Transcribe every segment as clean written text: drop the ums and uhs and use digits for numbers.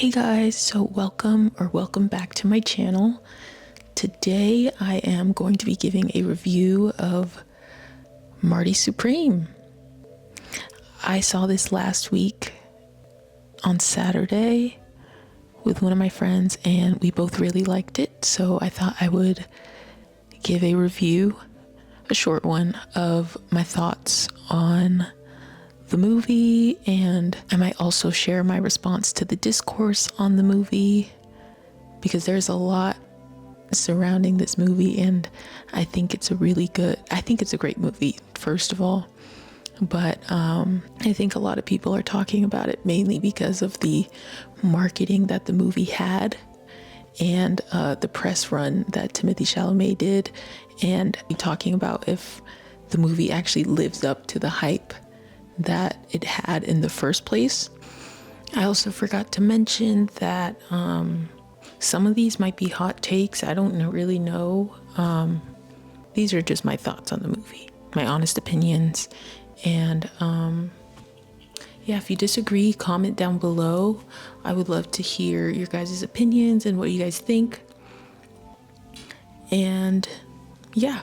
Hey guys, so welcome back to my channel. Today I am going to be giving a review of Marty Supreme. I saw this last week on Saturday with one of my friends and we both really liked it, so I thought I would give a review, a short one, of my thoughts on the movie, and I might also share my response to the discourse on the movie, because there's a lot surrounding this movie and I think it's a great movie, first of all, but I think a lot of people are talking about it mainly because of the marketing that the movie had and the press run that Timothée Chalamet did, and talking about if the movie actually lives up to the hype that it had in the first place. I also forgot to mention that some of these might be hot takes. I don't really know. These are just my thoughts on the movie, my honest opinions. And yeah, if you disagree, comment down below. I would love to hear your guys' opinions and what you guys think. And yeah,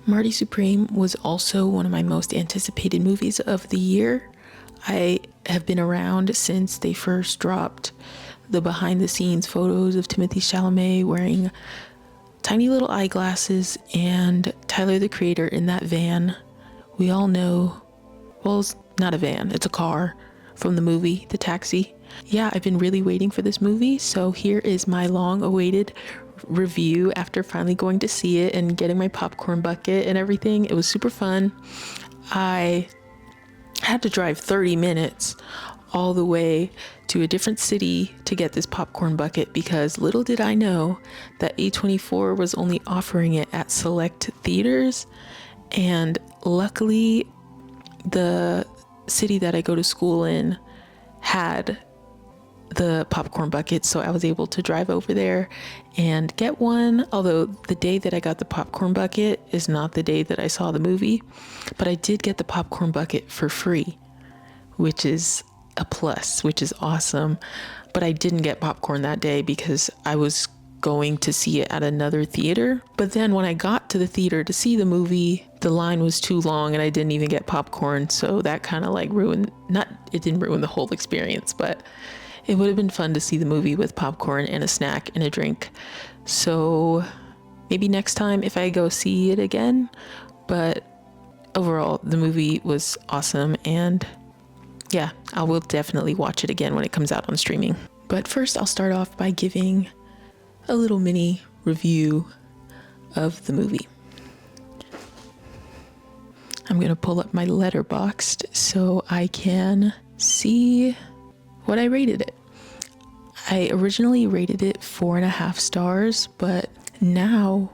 Marty Supreme was also one of my most anticipated movies of the year. I have been around since they first dropped the behind the scenes photos of Timothée Chalamet wearing tiny little eyeglasses and Tyler the Creator in that van. We all know, well, it's not a van, it's a car from the movie, The Taxi. Yeah, I've been really waiting for this movie, so here is my long awaited review after finally going to see it and getting my popcorn bucket and everything. It was super fun. I had to drive 30 minutes all the way to a different city to get this popcorn bucket, because little did I know that A24 was only offering it at select theaters, and luckily the city that I go to school in had the popcorn bucket, so I was able to drive over there and get one. Although the day that I got the popcorn bucket is not the day that I saw the movie, but I did get the popcorn bucket for free, which is a plus, which is awesome. But I didn't get popcorn that day because I was going to see it at another theater. But then when I got to the theater to see the movie, the line was too long and I didn't even get popcorn, so that kind of like it didn't ruin the whole experience, but it would have been fun to see the movie with popcorn and a snack and a drink. So maybe next time if I go see it again. But overall, the movie was awesome, and yeah, I will definitely watch it again when it comes out on streaming. But first, I'll start off by giving a little mini review of the movie. I'm gonna pull up my Letterboxd so I can see what I rated it. I originally rated it 4.5 stars, but now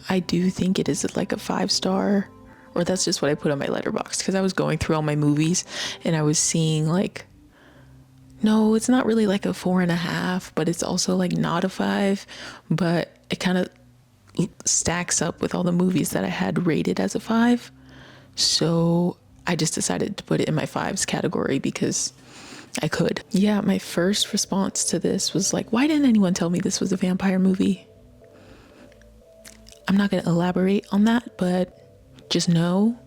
I do think it is like a 5-star, or that's just what I put on my Letterboxd, because I was going through all my movies and I was seeing like, no, it's not really like a 4.5, but it's also like not a 5, but it kind of stacks up with all the movies that I had rated as a 5. So I just decided to put it in my 5s category because I could. Yeah, my first response to this was like, why didn't anyone tell me this was a vampire movie? I'm not going to elaborate on that, but just know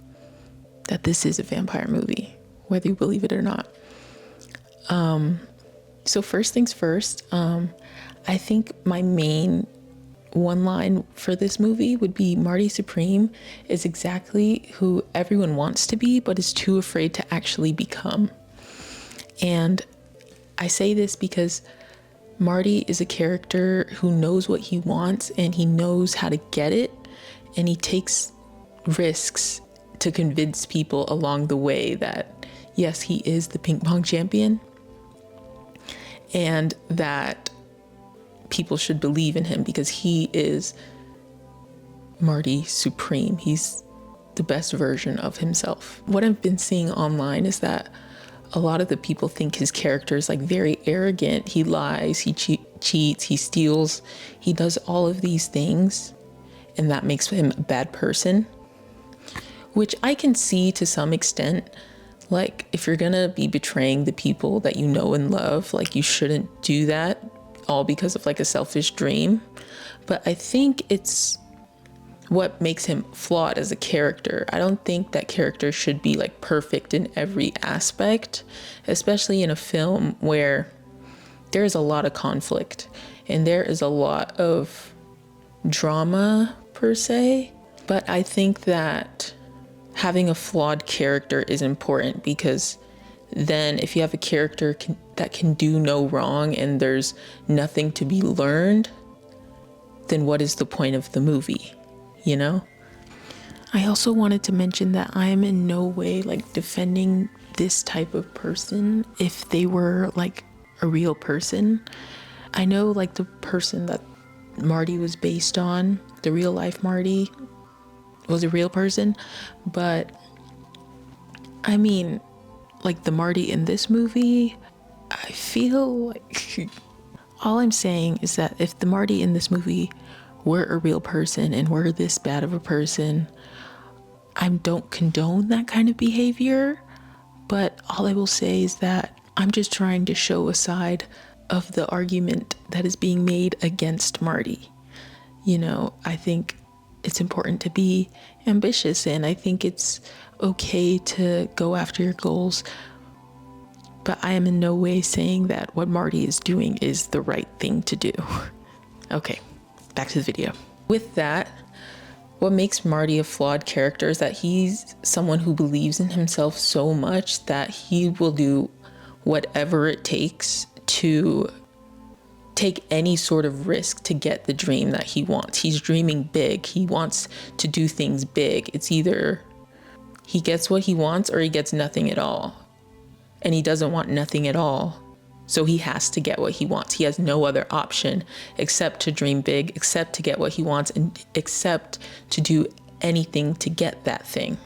that this is a vampire movie, whether you believe it or not. So first things first, I think my main one line for this movie would be Marty Supreme is exactly who everyone wants to be, but is too afraid to actually become. And I say this because Marty is a character who knows what he wants and he knows how to get it, and he takes risks to convince people along the way that yes, he is the ping pong champion and that people should believe in him because he is Marty Supreme. He's the best version of himself. What I've been seeing online is that a lot of the people think his character is like very arrogant. He lies, he cheats, he steals, he does all of these things, and that makes him a bad person, which I can see to some extent. Like, if you're gonna be betraying the people that you know and love, like, you shouldn't do that all because of like a selfish dream. But I think it's what makes him flawed as a character. I don't think that character should be like perfect in every aspect, especially in a film where there's a lot of conflict and there is a lot of drama per se. But I think that having a flawed character is important, because then if you have a character that can do no wrong and there's nothing to be learned, then what is the point of the movie, you know? I also wanted to mention that I am in no way like defending this type of person if they were like a real person. I know like the person that Marty was based on, the real life Marty, was a real person, but I mean, like the Marty in this movie, I feel like all I'm saying is that if the Marty in this movie were a real person and were this bad of a person, I don't condone that kind of behavior. But all I will say is that I'm just trying to show a side of the argument that is being made against Marty. You know, I think it's important to be ambitious, and I think it's okay to go after your goals. But I am in no way saying that what Marty is doing is the right thing to do. Okay, back to the video. With that, what makes Marty a flawed character is that he's someone who believes in himself so much that he will do whatever it takes to take any sort of risk to get the dream that he wants. He's dreaming big. He wants to do things big. It's either he gets what he wants or he gets nothing at all. And he doesn't want nothing at all. So he has to get what he wants. He has no other option except to dream big, except to get what he wants, and except to do anything to get that thing.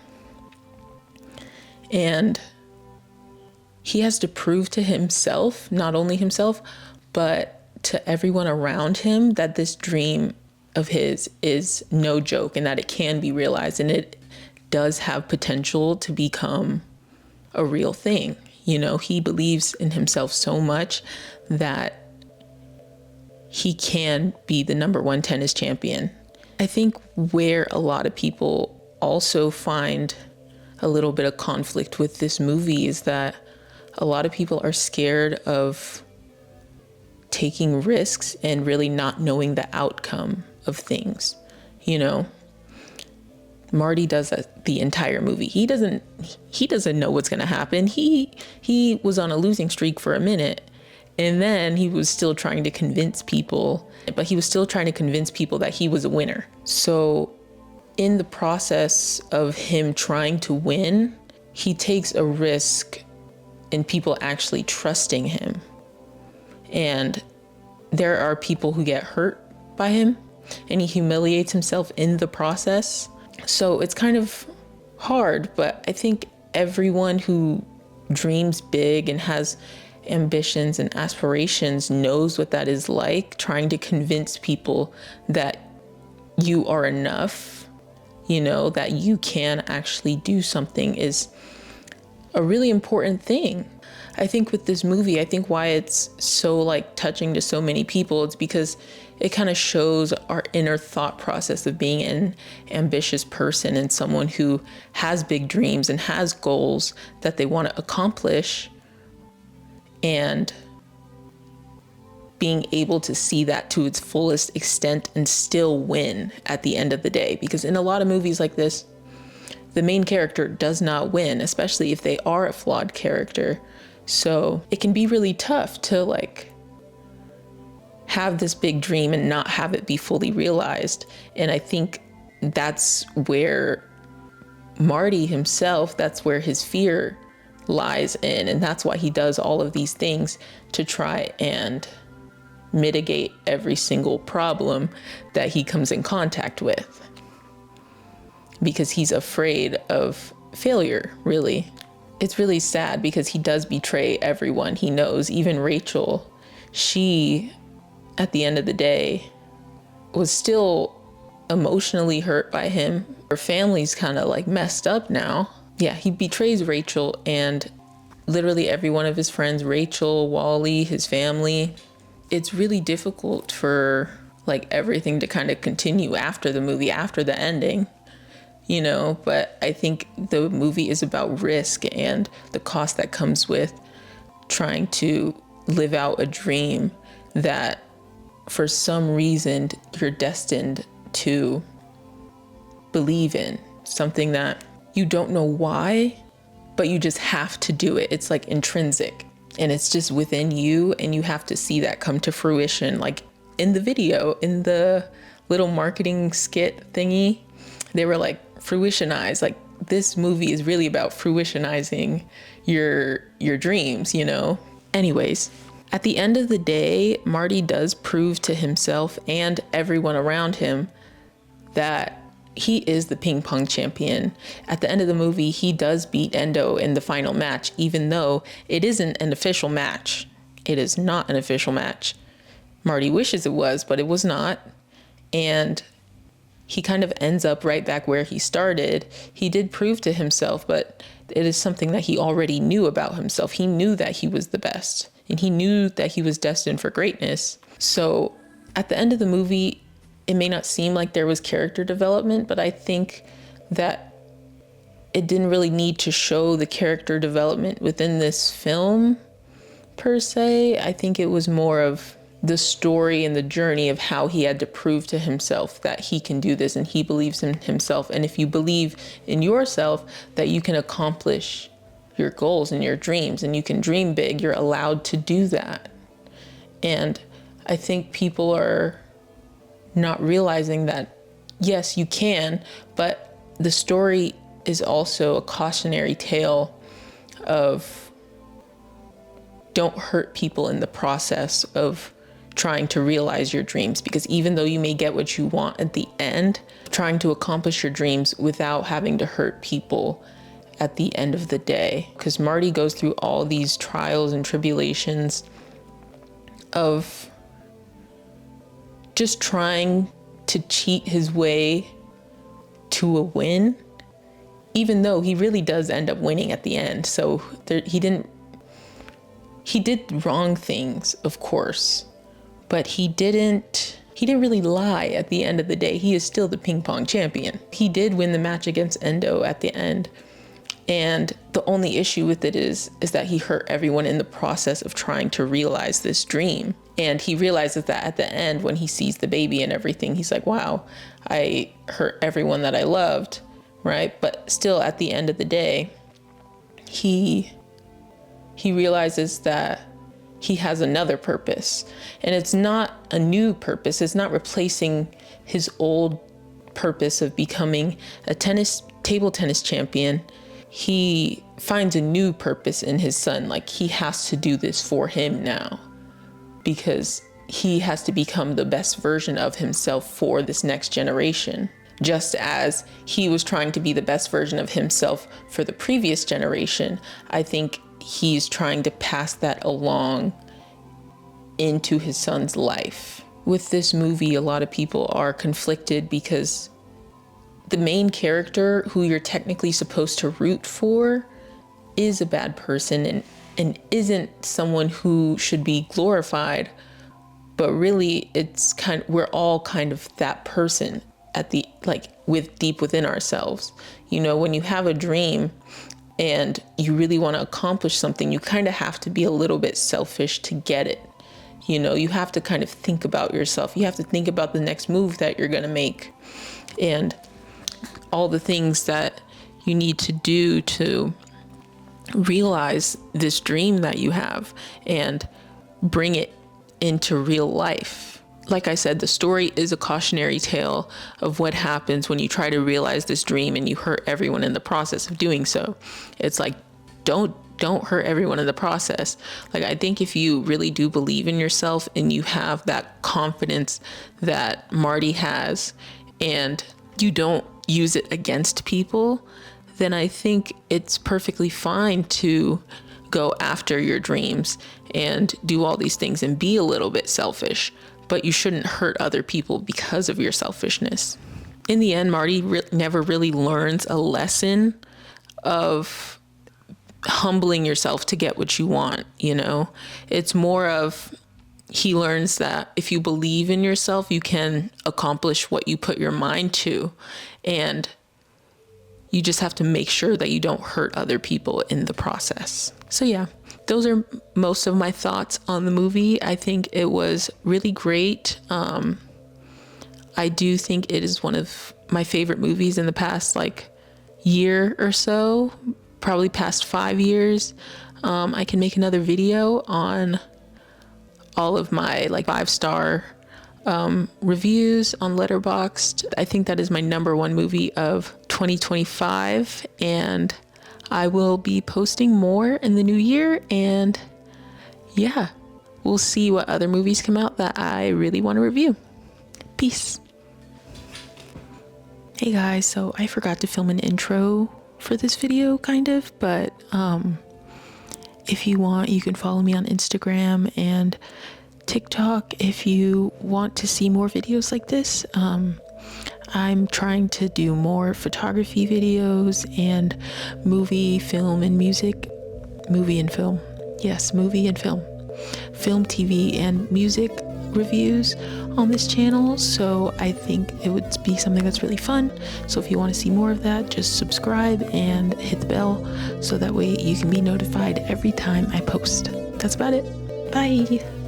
And he has to prove to himself, not only himself, but to everyone around him, that this dream of his is no joke and that it can be realized and it does have potential to become a real thing. You know, he believes in himself so much that he can be the number one tennis champion. I think where a lot of people also find a little bit of conflict with this movie is that a lot of people are scared of taking risks and really not knowing the outcome of things. You know, Marty does that the entire movie. He doesn't know what's going to happen. He was on a losing streak for a minute, and then he was still trying to convince people, but he was still trying to convince people that he was a winner. So in the process of him trying to win, he takes a risk in people actually trusting him. And there are people who get hurt by him, and he humiliates himself in the process. So it's kind of hard, but I think everyone who dreams big and has ambitions and aspirations knows what that is like, trying to convince people that you are enough, you know, that you can actually do something is a really important thing. I think with this movie, I think why it's so like touching to so many people, it's because it kind of shows our inner thought process of being an ambitious person and someone who has big dreams and has goals that they want to accomplish, and being able to see that to its fullest extent and still win at the end of the day. Because in a lot of movies like this, the main character does not win, especially if they are a flawed character. So it can be really tough to like have this big dream and not have it be fully realized. And I think that's where Marty himself, that's where his fear lies in. And that's why he does all of these things to try and mitigate every single problem that he comes in contact with. Because he's afraid of failure, really. It's really sad because he does betray everyone he knows, even Rachel. She, at the end of the day, was still emotionally hurt by him. Her family's kind of like messed up now. Yeah, he betrays Rachel and literally every one of his friends, Rachel, Wally, his family. It's really difficult for like everything to kind of continue after the movie, after the ending, you know, but I think the movie is about risk and the cost that comes with trying to live out a dream that for some reason you're destined to believe in, something that you don't know why, but you just have to do it. It's like intrinsic and it's just within you, and you have to see that come to fruition. Like in the video, in the little marketing skit thingy, they were like, fruitionize. Like this movie is really about fruitionizing your dreams, you know? Anyways, at the end of the day, Marty does prove to himself and everyone around him that he is the ping pong champion. At the end of the movie, he does beat Endo in the final match, even though it isn't an official match. It is not an official match. Marty wishes it was, but it was not. And he kind of ends up right back where he started. He did prove to himself, but it is something that he already knew about himself. He knew that he was the best, and he knew that he was destined for greatness. So at the end of the movie, it may not seem like there was character development, but I think that it didn't really need to show the character development within this film per se. I think it was more of the story and the journey of how he had to prove to himself that he can do this and he believes in himself. And if you believe in yourself that you can accomplish your goals and your dreams and you can dream big, you're allowed to do that. And I think people are not realizing that, yes, you can, but the story is also a cautionary tale of don't hurt people in the process of trying to realize your dreams, because even though you may get what you want at the end, trying to accomplish your dreams without having to hurt people at the end of the day. Because Marty goes through all these trials and tribulations of just trying to cheat his way to a win, even though he really does end up winning at the end. So he did wrong things, of course, but he didn't really lie at the end of the day. He is still the ping pong champion. He did win the match against Endo at the end. And the only issue with it is that he hurt everyone in the process of trying to realize this dream. And he realizes that at the end, when he sees the baby and everything, he's like, wow, I hurt everyone that I loved, right? But still, at the end of the day, he realizes that he has another purpose. And it's not a new purpose. It's not replacing his old purpose of becoming a table tennis champion. He finds a new purpose in his son. Like, he has to do this for him now, because he has to become the best version of himself for this next generation. Just as he was trying to be the best version of himself for the previous generation, I think he's trying to pass that along into his son's life. With this movie, a lot of people are conflicted because the main character, who you're technically supposed to root for, is a bad person and isn't someone who should be glorified. But really, we're all kind of that person deep within ourselves. You know, when you have a dream and you really want to accomplish something, you kind of have to be a little bit selfish to get it. You know, you have to kind of think about yourself. You have to think about the next move that you're going to make and all the things that you need to do to realize this dream that you have and bring it into real life. Like I said, the story is a cautionary tale of what happens when you try to realize this dream and you hurt everyone in the process of doing so. It's like, don't hurt everyone in the process. Like, I think if you really do believe in yourself and you have that confidence that Marty has, and you don't use it against people, then I think it's perfectly fine to go after your dreams and do all these things and be a little bit selfish, but you shouldn't hurt other people because of your selfishness. In the end, Marty never really learns a lesson of humbling yourself to get what you want, you know? It's more of, he learns that if you believe in yourself, you can accomplish what you put your mind to. And you just have to make sure that you don't hurt other people in the process. So yeah, those are most of my thoughts on the movie. I think it was really great. I do think it is one of my favorite movies in the past like year or so, probably past 5 years. I can make another video on all of my like 5-star reviews on Letterboxd. I think that is my #1 movie of 2025, and I will be posting more in the new year. And yeah, we'll see what other movies come out that I really want to review. Peace. Hey guys, so I forgot to film an intro for this video kind of, but if you want, you can follow me on Instagram and TikTok if you want to see more videos like this. I'm trying to do more photography videos and movie, film, and music. Movie and film. Yes, movie and film. Film, TV, and music reviews on this channel. So I think it would be something that's really fun. So if you want to see more of that, just subscribe and hit the bell so that way you can be notified every time I post. That's about it. Bye.